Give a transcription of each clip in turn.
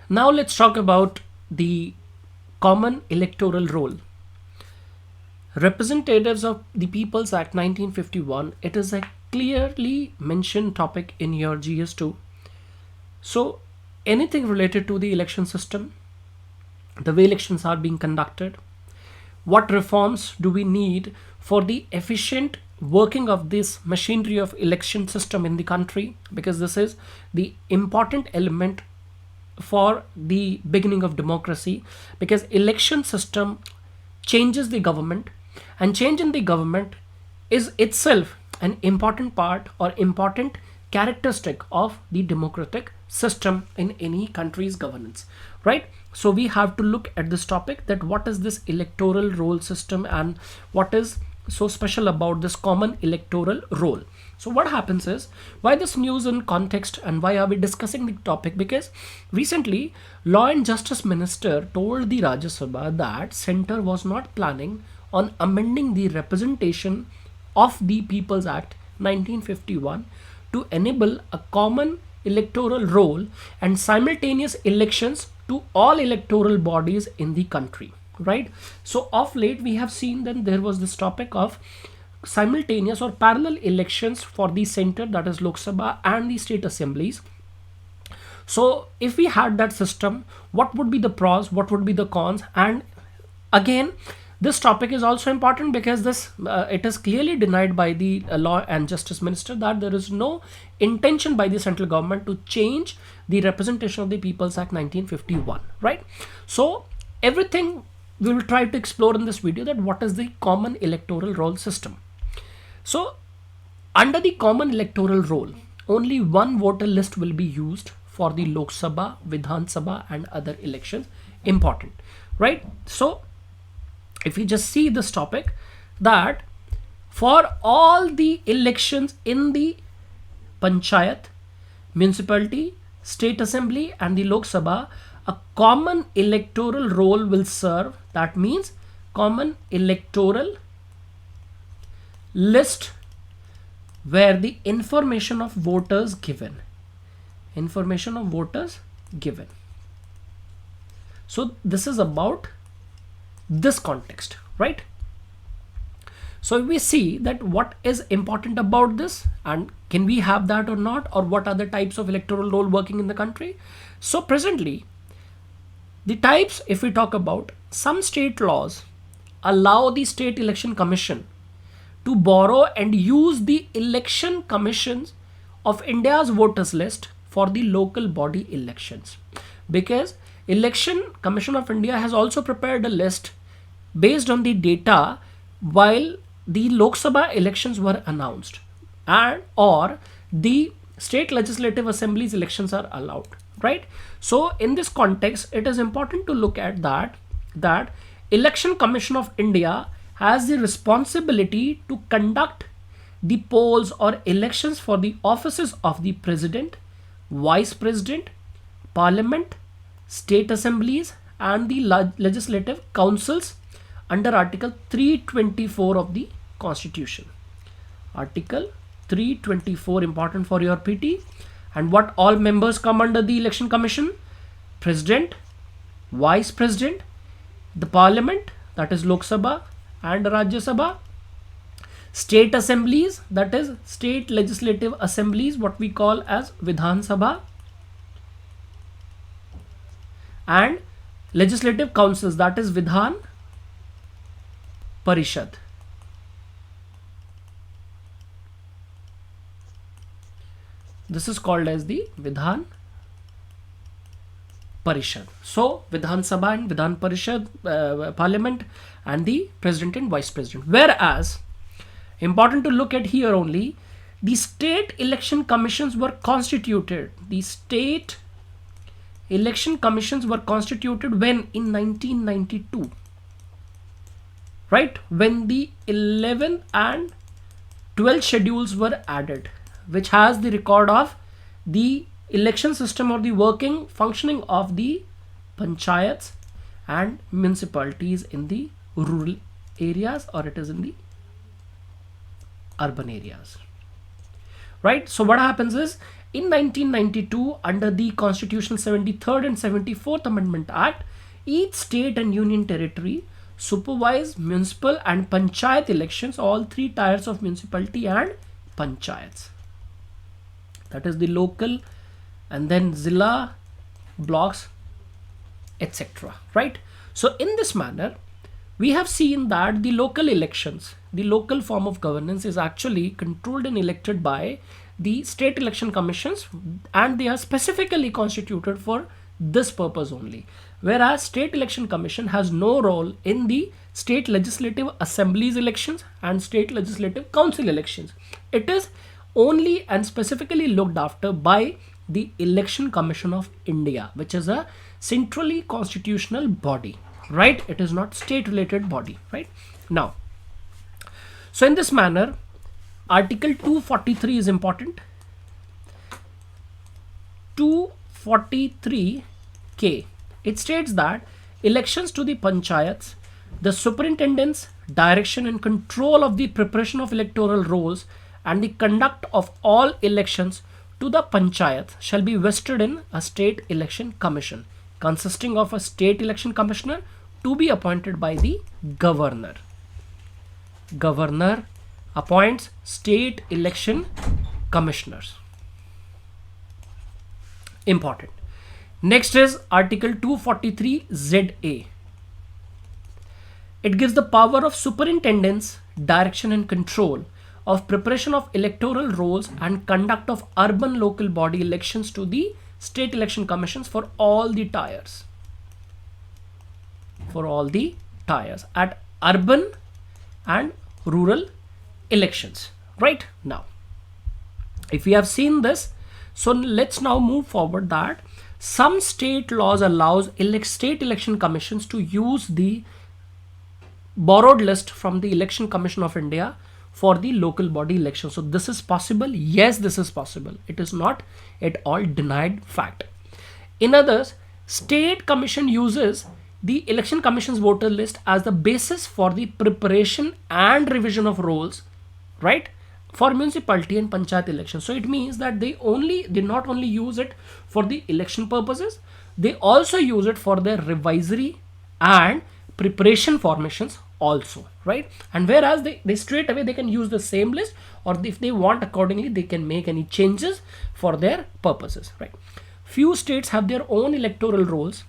Now let's talk about the common electoral roll. Representatives of the People's Act 1951, it is a clearly mentioned topic in your GS2. So anything related to the election system, the way elections are being conducted, what reforms do we need for the efficient working of this machinery of election system in the country, because this is the important element for the beginning of democracy, because election system changes the government, and change in the government is itself an important part or important characteristic of the democratic system in any country's governance, right? So we have to look at this topic, that what is this electoral roll system and what is so special about this common electoral roll. So what happens is, why this news in context and why are we discussing the topic? Because recently Law and Justice Minister told the Rajya Sabha that center was not planning on amending the representation of the People's Act 1951 to enable a common electoral roll and simultaneous elections to all electoral bodies in the country, right? So of late we have seen that there was this topic of simultaneous or parallel elections for the center, that is Lok Sabha, and the state assemblies. So if we had that system, what would be the pros, what would be the cons? And again, this topic is also important because this it is clearly denied by the Law and Justice Minister that there is no intention by the central government to change the representation of the People's Act 1951, right? So everything we will try to explore in this video, that what is the common electoral roll system. So under the common electoral roll, only one voter list will be used for the Lok Sabha, Vidhan Sabha and other elections. Important, right? So if you just see this topic, that for all the elections in the Panchayat, municipality, state assembly and the Lok Sabha, a common electoral roll will serve. That means common electoral list where the information of voters given. So this is about this context, right? So we see that what is important about this, and can we have that or not, or what are the types of electoral roll working in the country. So presently the types, if we talk about, some state laws allow the State Election Commission to borrow and use the Election Commissions of India's voters list for the local body elections, because Election Commission of India has also prepared a list based on the data while the Lok Sabha elections were announced, and or the state legislative assemblies elections are allowed, right? So in this context, it is important to look at that Election Commission of India has the responsibility to conduct the polls or elections for the offices of the President, Vice President, Parliament, state assemblies and the legislative councils under Article 324 of the Constitution. Article 324, important for your PT. And what all members come under the Election Commission? President, Vice President, the Parliament, that is Lok Sabha and Rajya Sabha, state assemblies, that is state legislative assemblies, what we call as Vidhan Sabha, and legislative councils, that is Vidhan Parishad. This is called as the Vidhan Parishad. So Vidhan Sabha and Vidhan Parishad, Parliament and the President and Vice President. Whereas, important to look at here only, the state election commissions were constituted. The state election commissions were constituted when? In 1992. Right? When the 11th and 12th schedules were added, which has the record of the election system or the working functioning of the panchayats and municipalities in the rural areas, or it is in the urban areas, right? So what happens is, in 1992, under the Constitutional 73rd and 74th Amendment Act, each state and union territory supervise municipal and panchayat elections, all three tiers of municipality and panchayats. That is the local, and then zilla, blocks, etc. Right? So in this manner, we have seen that the local elections, the local form of governance, is actually controlled and elected by the state election commissions, and they are specifically constituted for this purpose only. Whereas state election commission has no role in the state legislative assemblies elections and state legislative council elections. It is only and specifically looked after by the Election Commission of India, which is a centrally constitutional body, right? It is not state related body, right? Now, so in this manner, Article 243 is important. 243K, it states that elections to the panchayats, the superintendence, direction and control of the preparation of electoral rolls and the conduct of all elections to the panchayats shall be vested in a state election commission, consisting of a state election commissioner to be appointed by the governor. Governor appoints state election commissioners. Important. Next is Article 243ZA. It gives the power of superintendence, direction and control of preparation of electoral rolls and conduct of urban local body elections to the state election commissions for all the tiers. For all the tiers at urban and rural elections. Right? Now, if we have seen this, so let's now move forward that some state laws allows state election commissions to use the borrowed list from the Election Commission of India for the local body election. So this is possible. Yes, this is possible. It is not at all denied fact. In others, state commission uses the Election Commission's voter list as the basis for the preparation and revision of rolls, right, for municipality and panchayat elections. So it means that they not only use it for the election purposes, they also use it for their revisory and preparation formations also, right? And whereas they straight away they can use the same list, or if they want accordingly they can make any changes for their purposes, right? Few states have their own electoral rolls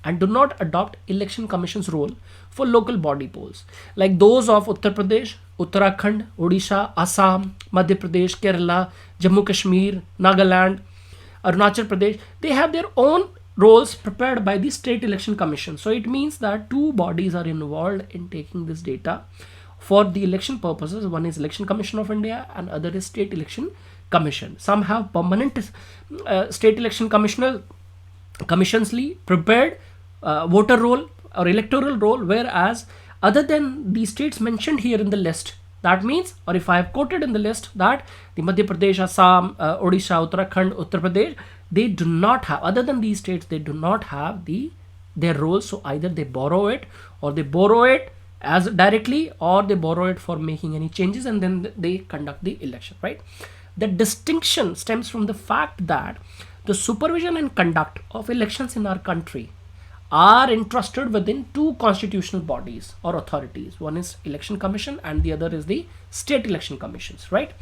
and do not adopt Election Commission's role for local body polls, like those of Uttar Pradesh, Uttarakhand, Odisha, Assam, Madhya Pradesh, Kerala, Jammu Kashmir, Nagaland, Arunachal Pradesh. They have their own rolls prepared by the state election commission. So it means that two bodies are involved in taking this data for the election purposes. One is Election Commission of India and other is State Election Commission. Some have permanent state election commissionly prepared voter roll or electoral roll, whereas other than the states mentioned here in the list, that means, or if I have quoted in the list that the Madhya Pradesh, Assam, Odisha, Uttarakhand, Uttar Pradesh, they do not have, other than these states, they do not have their roles. So either they borrow it, or they borrow it as directly, or they borrow it for making any changes, and then they conduct the election, right? The distinction stems from the fact that the supervision and conduct of elections in our country are entrusted within two constitutional bodies or authorities. One is Election Commission and the other is the State Election Commissions, right?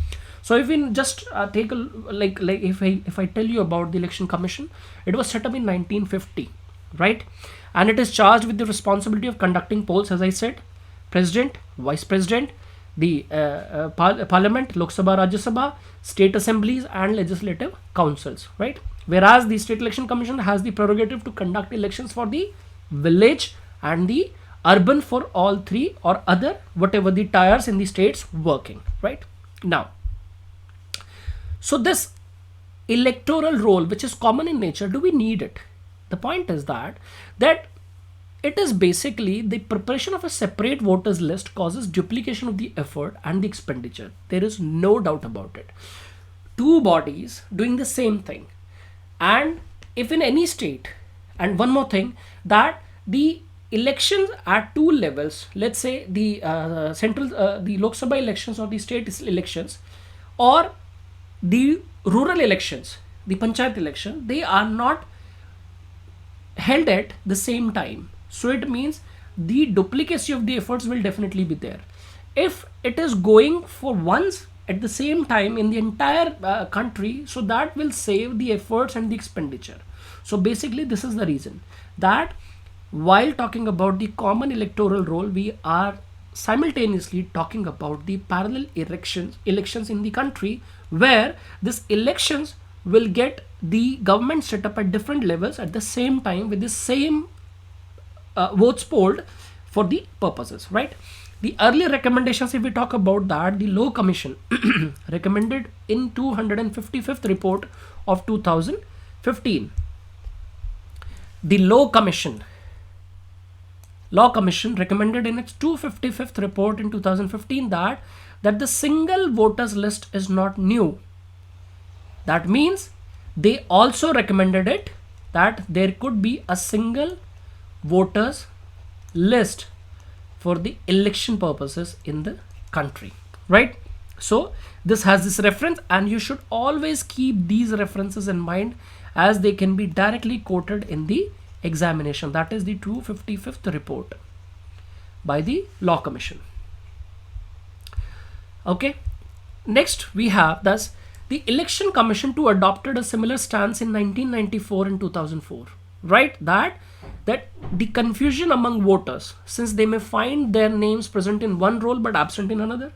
So if we just take a like if I tell you about the Election Commission, it was set up in 1950, right? And it is charged with the responsibility of conducting polls, as I said, President, Vice President, the Parliament, Lok Sabha, Rajya Sabha, state assemblies and legislative councils, right? Whereas the State Election Commission has the prerogative to conduct elections for the village and the urban for all three or other whatever the tiers in the states working, right? Now, so this electoral roll, which is common in nature, do we need it? The point is that it is basically the preparation of a separate voters list causes duplication of the effort and the expenditure. There is no doubt about it. Two bodies doing the same thing. And if in any state, and one more thing, that the elections at two levels, let's say the the Lok Sabha elections or the state elections, or the rural elections, the panchayat election, they are not held at the same time. So it means the duplicacy of the efforts will definitely be there. If it is going for once at the same time in the entire country, so that will save the efforts and the expenditure. So basically this is the reason that while talking about the common electoral roll, we are simultaneously talking about the parallel elections in the country, where these elections will get the government set up at different levels at the same time with the same votes polled for the purposes, right? The earlier recommendations, if we talk about that, the Law Commission recommended in 255th report of 2015. The Law Commission recommended in its 255th report in 2015 that the single voters list is not new. That means they also recommended it that there could be a single voters list for the election purposes in the country, right? So this has this reference, and you should always keep these references in mind, as they can be directly quoted in the examination. That is the 255th report by the Law Commission. Okay, next we have thus the Election Commission too adopted a similar stance in 1994 and 2004, right? That the confusion among voters, since they may find their names present in one roll but absent in another,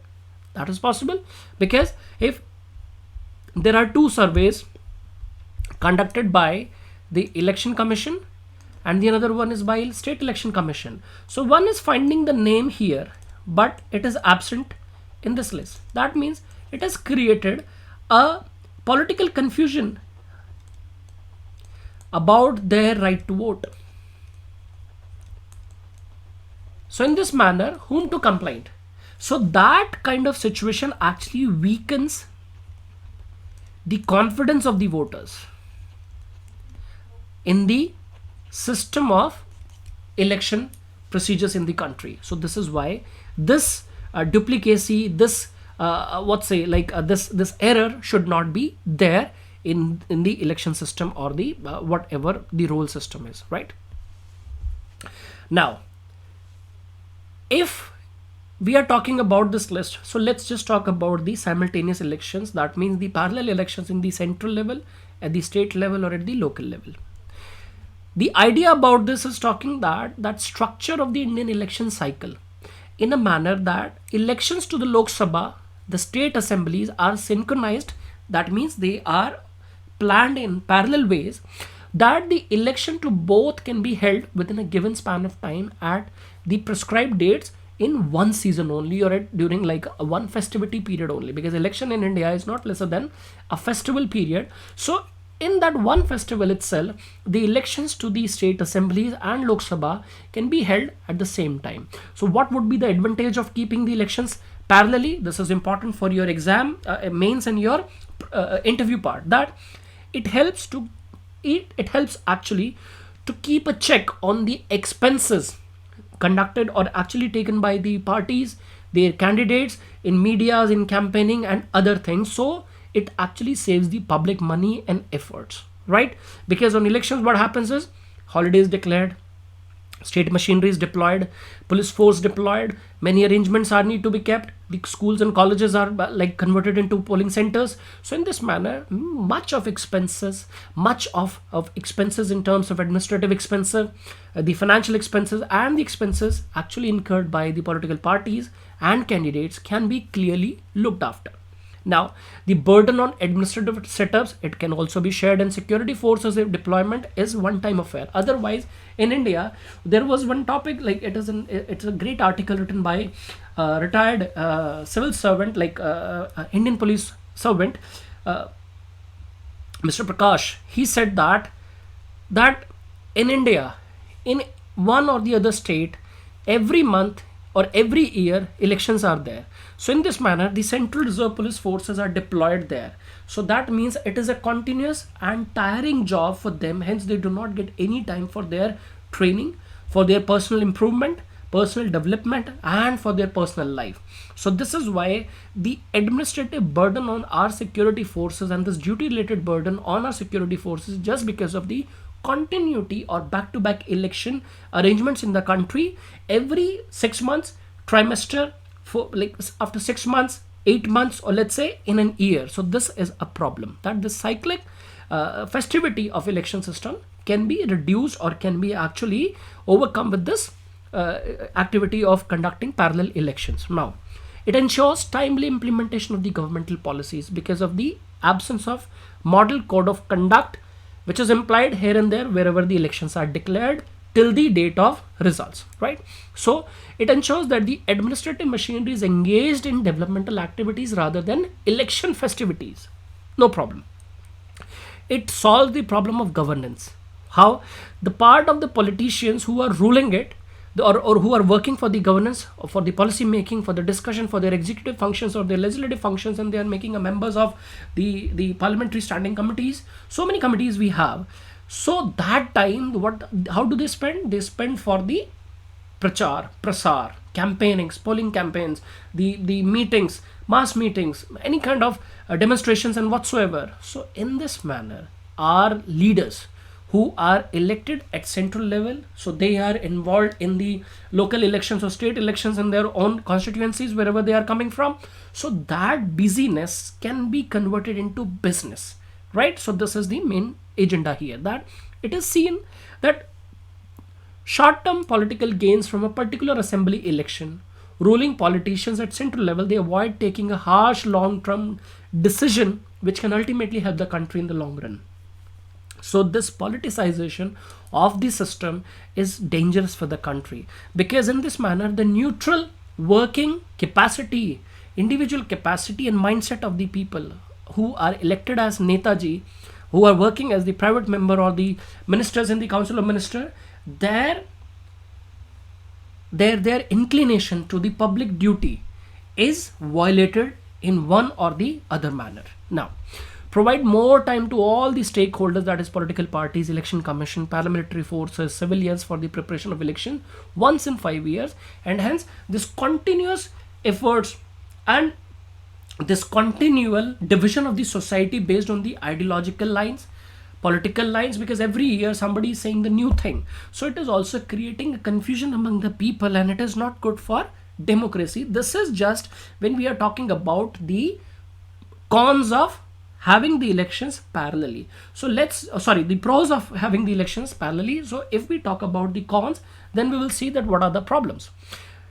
that is possible because if there are two surveys conducted by the Election Commission and the another one is by State Election Commission, so one is finding the name here but it is absent in this list. That means it has created a political confusion about their right to vote. So in this manner, whom to complain? So that kind of situation actually weakens the confidence of the voters in the system of election procedures in the country. So this is why this duplicacy, this this error should not be there in the election system or the whatever the roll system is, right? Now, if we are talking about this list, so let's just talk about the simultaneous elections. That means the parallel elections in the central level, at the state level, or at the local level. The idea about this is talking that structure of the Indian election cycle in a manner that elections to the Lok Sabha, the state assemblies, are synchronized. That means they are planned in parallel ways, that the election to both can be held within a given span of time at the prescribed dates in one season only, or during like a one festivity period only, because election in India is not lesser than a festival period. So in that one festival itself, the elections to the state assemblies and Lok Sabha can be held at the same time. So what would be the advantage of keeping the elections parallelly? This is important for your exam, mains, and your interview part, that it helps actually to keep a check on the expenses conducted or actually taken by the parties, their candidates, in medias, in campaigning and other things. So it actually saves the public money and efforts, right? Because on elections, what happens is holidays declared, state machinery is deployed, police force deployed, many arrangements are need to be kept, the schools and colleges are like converted into polling centers. So in this manner, much of expenses in terms of administrative expenses, the financial expenses, and the expenses actually incurred by the political parties and candidates can be clearly looked after. Now, the burden on administrative setups, it can also be shared, and security forces deployment is one-time affair. Otherwise, in India, there was one topic, like it's a great article written by retired civil servant, like Indian police servant, Mr. Prakash. He said that in India, in one or the other state, every month or every year elections are there. So in this manner, the Central Reserve Police forces are deployed there. So that means it is a continuous and tiring job for them. Hence, they do not get any time for their training, for their personal improvement, personal development and for their personal life. So this is why the administrative burden on our security forces and this duty related burden on our security forces, just because of the continuity or back-to-back election arrangements in the country every 6 months, trimester, for like after 6 months, 8 months, or let's say in an year. So this is a problem, that the cyclic festivity of election system can be reduced or can be actually overcome with this activity of conducting parallel elections. Now, it ensures timely implementation of the governmental policies because of the absence of model code of conduct, which is implied here and there wherever the elections are declared till the date of results, right? So it ensures that the administrative machinery is engaged in developmental activities rather than election festivities. No problem. It solves the problem of governance. How? The part of the politicians who are ruling it, or who are working for the governance, or for the policy making, for the discussion, for their executive functions or their legislative functions, and they are making a members of the parliamentary standing committees. So many committees we have. So that time, how do they spend? They spend for the prachar, prasar, campaignings, polling campaigns, the meetings, mass meetings, any kind of demonstrations and whatsoever. So in this manner, our leaders who are elected at central level, so they are involved in the local elections or state elections in their own constituencies wherever they are coming from. So that busyness can be converted into business, right? So this is the main agenda here, that it is seen that short-term political gains from a particular assembly election, ruling politicians at central level, they avoid taking a harsh long-term decision which can ultimately help the country in the long run. So this politicization of the system is dangerous for the country, because in this manner the neutral working capacity, individual capacity and mindset of the people who are elected as Netaji, who are working as the private member or the ministers in the council of minister, their inclination to the public duty is violated in one or the other manner. Now, provide more time to all the stakeholders, that is political parties, election commission, paramilitary forces, civilians, for the preparation of election once in 5 years, and hence this continuous efforts and this continual division of the society based on the ideological lines, political lines, because every year somebody is saying the new thing. So it is also creating a confusion among the people, and it is not good for democracy. This is just when we are talking about the cons of having the elections parallelly. So the pros of having the elections parallelly. So if we talk about the cons, then we will see that what are the problems.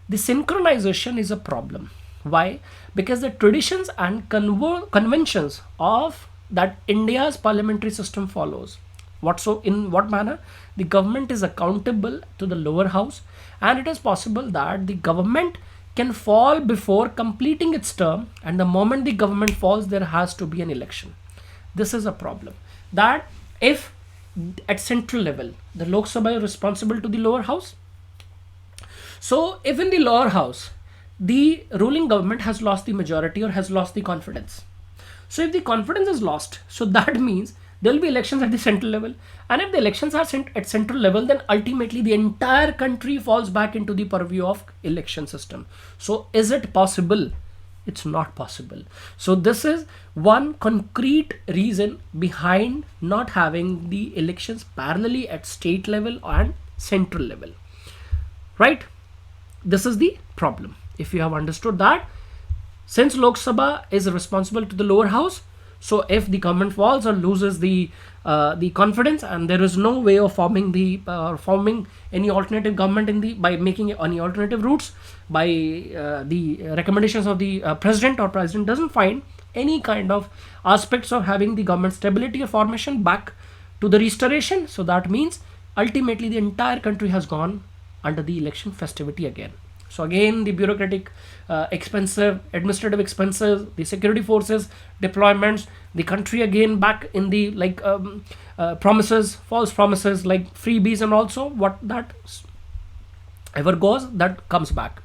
The synchronization is a problem. Why? Because the traditions and conventions of that India's parliamentary system follows. In what manner? The government is accountable to the lower house, and it is possible that the government can fall before completing its term, and the moment the government falls, there has to be an election. This is a problem, that if at central level the Lok Sabha is responsible to the lower house, so if in the lower house the ruling government has lost the majority or has lost the confidence, so if the confidence is lost, so that means there will be elections at the central level, and if the elections are at central level, then ultimately the entire country falls back into the purview of election system. So is it possible? It's not possible. So this is one concrete reason behind not having the elections parallelly at state level and central level, right? This is the problem. If you have understood that, since Lok Sabha is responsible to the lower house, so if the government falls or loses the confidence, and there is no way of forming any alternative government by making any alternative routes, by the recommendations of the president, or president doesn't find any kind of aspects of having the government stability or formation back to the restoration, so that means ultimately the entire country has gone under the election festivity again. So again, the bureaucratic expensive administrative expenses, the security forces deployments, the country again back in the promises, false promises like freebies, and also what that ever goes, that comes back.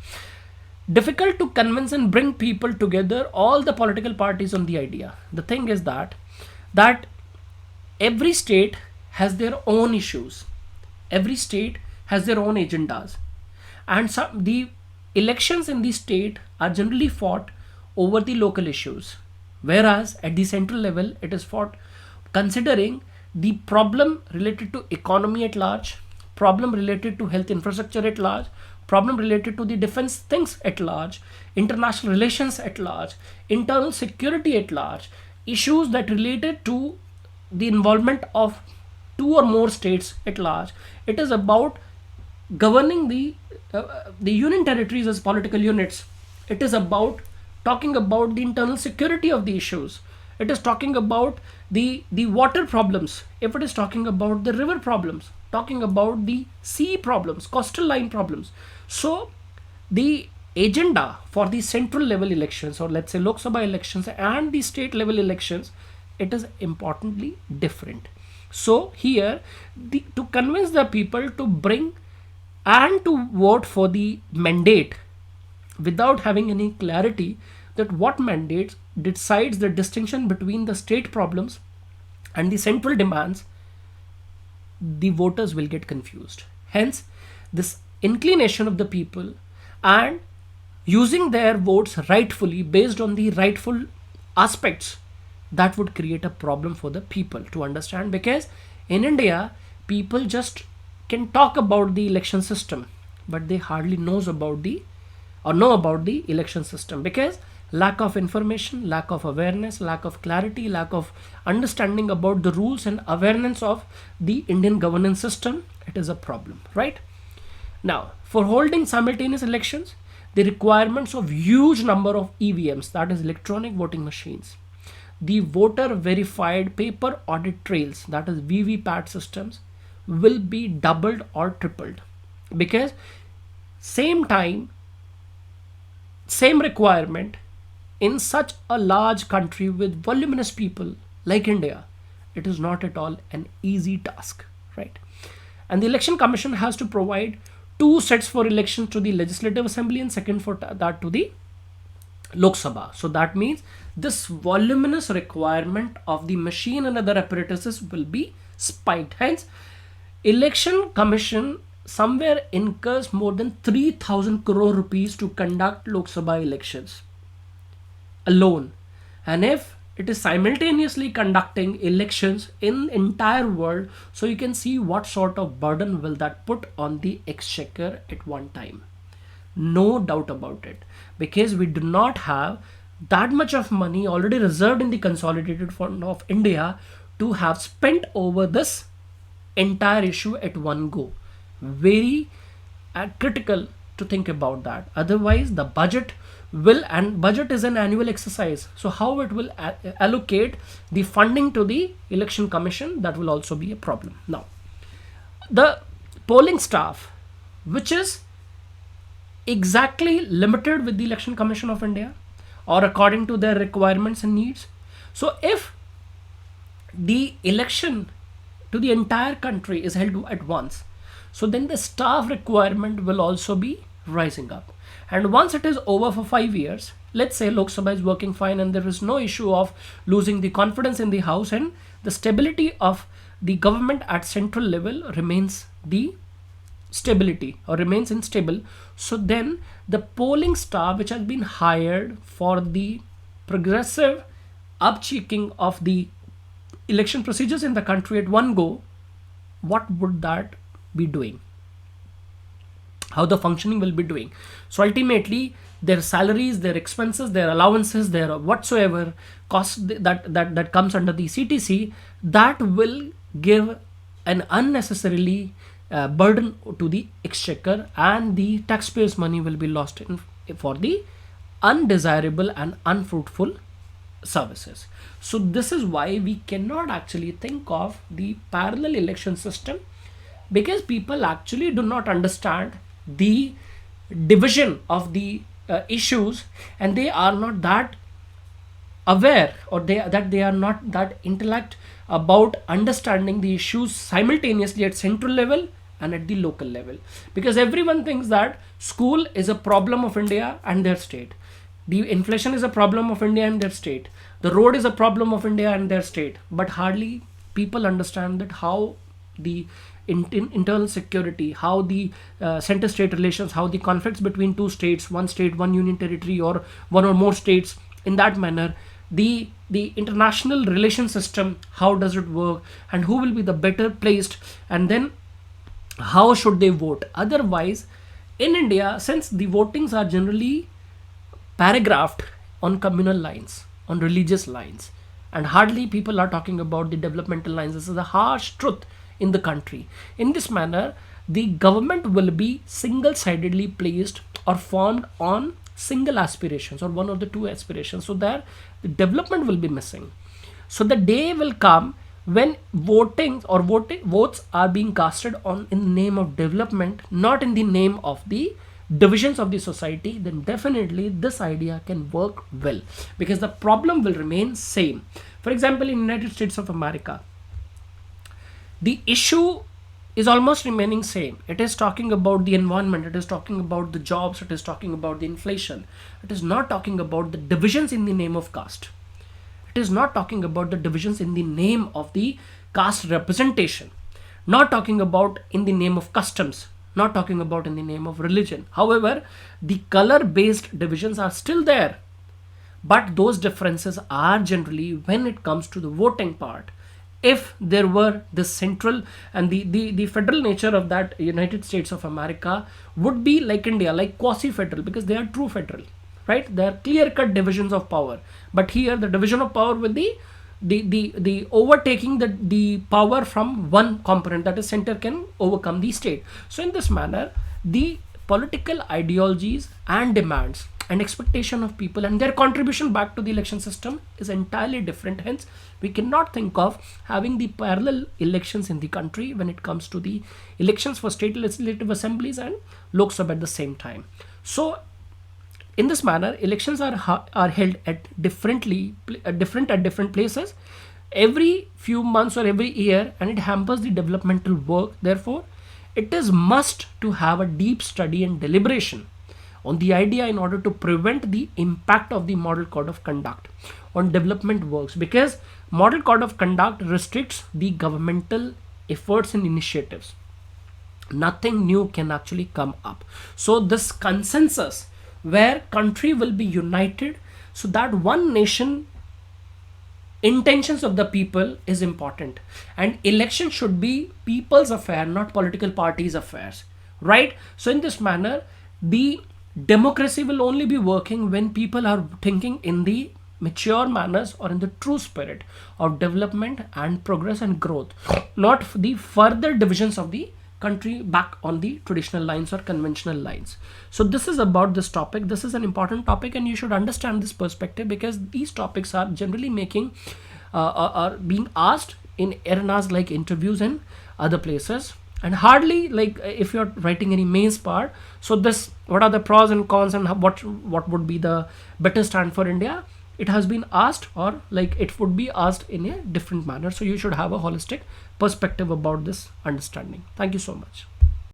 Difficult to convince and bring people together, all the political parties, on the idea. The thing is that every state has their own issues, every state has their own agendas, and the elections in the state are generally fought over the local issues, whereas at the central level it is fought considering the problem related to economy at large, problem related to health infrastructure at large, problem related to the defense things at large, international relations at large, internal security at large, issues that related to the involvement of two or more states at large. It is about governing the union territories as political units. It is about talking about the internal security of the issues. It is talking about the water problems. If it is talking about the river problems, talking about the sea problems, coastal line problems. So the agenda for the central level elections, or let's say Lok Sabha elections, and the state level elections, it is importantly different. So here, to convince the people to bring and to vote for the mandate without having any clarity that what mandate decides the distinction between the state problems and the central demands, the voters will get confused. Hence, this inclination of the people and using their votes rightfully based on the rightful aspects, that would create a problem for the people to understand, because in India people just can talk about the election system but they hardly know about the election system, because lack of information, lack of awareness, lack of clarity, lack of understanding about the rules and awareness of the Indian governance system, it is a problem, right? Now, for holding simultaneous elections, the requirements of huge number of EVMs, that is electronic voting machines, the voter verified paper audit trails, that is VVPAT systems, will be doubled or tripled, because same time, same requirement in such a large country with voluminous people like India, it is not at all an easy task, right? And the Election Commission has to provide 2 sets for elections to the Legislative Assembly and second for that to the Lok Sabha. So that means this voluminous requirement of the machine and other apparatuses will be spiked. Hence, Election Commission somewhere incurs more than 3,000 crore rupees to conduct Lok Sabha elections alone. And if it is simultaneously conducting elections in entire world, so you can see what sort of burden will that put on the exchequer at one time. No doubt about it, because we do not have that much of money already reserved in the consolidated fund of India to have spent over this entire issue at one go. Very critical to think about that. Otherwise the budget will, and budget is an annual exercise, so how it will allocate the funding to the Election Commission, that will also be a problem. Now, the polling staff, which is exactly limited with the Election Commission of India or according to their requirements and needs. So if the election to the entire country is held at once, so then the staff requirement will also be rising up. And once it is over for 5 years, let's say Lok Sabha is working fine and there is no issue of losing the confidence in the house, and the stability of the government at central level remains the stability or remains unstable. So then the polling staff which has been hired for the progressive upchecking of the election procedures in the country at one go, what would that be doing? How the functioning will be doing? So ultimately their salaries, their expenses, their allowances, their whatsoever cost that comes under the CTC, that will give an unnecessarily burden to the exchequer, and the taxpayers' money will be lost for the undesirable and unfruitful services. So this is why we cannot actually think of the parallel election system, because people actually do not understand the division of the issues, and they are not that aware, or they are not that intellect about understanding the issues simultaneously at central level and at the local level, because everyone thinks that school is a problem of India and their state, the inflation is a problem of India and their state, the road is a problem of India and their state, but hardly people understand that how the internal security, how the center-state relations, how the conflicts between two states, one state, one union territory, or one or more states, in that manner, the international relation system, how does it work, and who will be the better placed, and then how should they vote. Otherwise, in India, since the votings are generally paragraphed on communal lines, on religious lines, and hardly people are talking about the developmental lines. This is a harsh truth in the country. In this manner, the government will be single-sidedly placed or formed on single aspirations or one of the two aspirations, so that the development will be missing. So the day will come when votes are being casted on in the name of development, not in the name of the divisions of the society, then definitely this idea can work well, because the problem will remain same. For example, in United States of America, the issue is almost remaining same. It is talking about the environment, it is talking about the jobs, it is talking about the inflation. It is not talking about the divisions in the name of caste. It is not talking about the divisions in the name of the caste representation. Not talking about in the name of customs. Not talking about in the name of religion. However, the color-based divisions are still there. But those differences are generally when it comes to the voting part. If there were the central and the federal nature of that United States of America would be like India, like quasi-federal, because they are true federal, right? They are clear-cut divisions of power. But here the division of power will be the overtaking the power from one component, that is center, can overcome the state. So in this manner, the political ideologies and demands and expectation of people and their contribution back to the election system is entirely different. Hence, we cannot think of having the parallel elections in the country when it comes to the elections for state legislative assemblies and Lok Sabha at the same time. So in this manner, elections are held at different places every few months or every year, and it hampers the developmental work. Therefore, it is must to have a deep study and deliberation on the idea in order to prevent the impact of the model code of conduct on development works, because model code of conduct restricts the governmental efforts and initiatives. Nothing new can actually come up. So this consensus where country will be united, so that one nation intentions of the people is important, and election should be people's affair, not political parties' affairs, right? So in this manner, the democracy will only be working when people are thinking in the mature manners or in the true spirit of development and progress and growth, not the further divisions of the country back on the traditional lines or conventional lines. So this is about this topic. This is an important topic, and you should understand this perspective, because these topics are generally are being asked in arenas like interviews and other places, and hardly like if you're writing any mains part. So this, what are the pros and cons, and what would be the better stand for India, it has been asked, or like it would be asked in a different manner. So you should have a holistic perspective about this understanding. Thank you so much.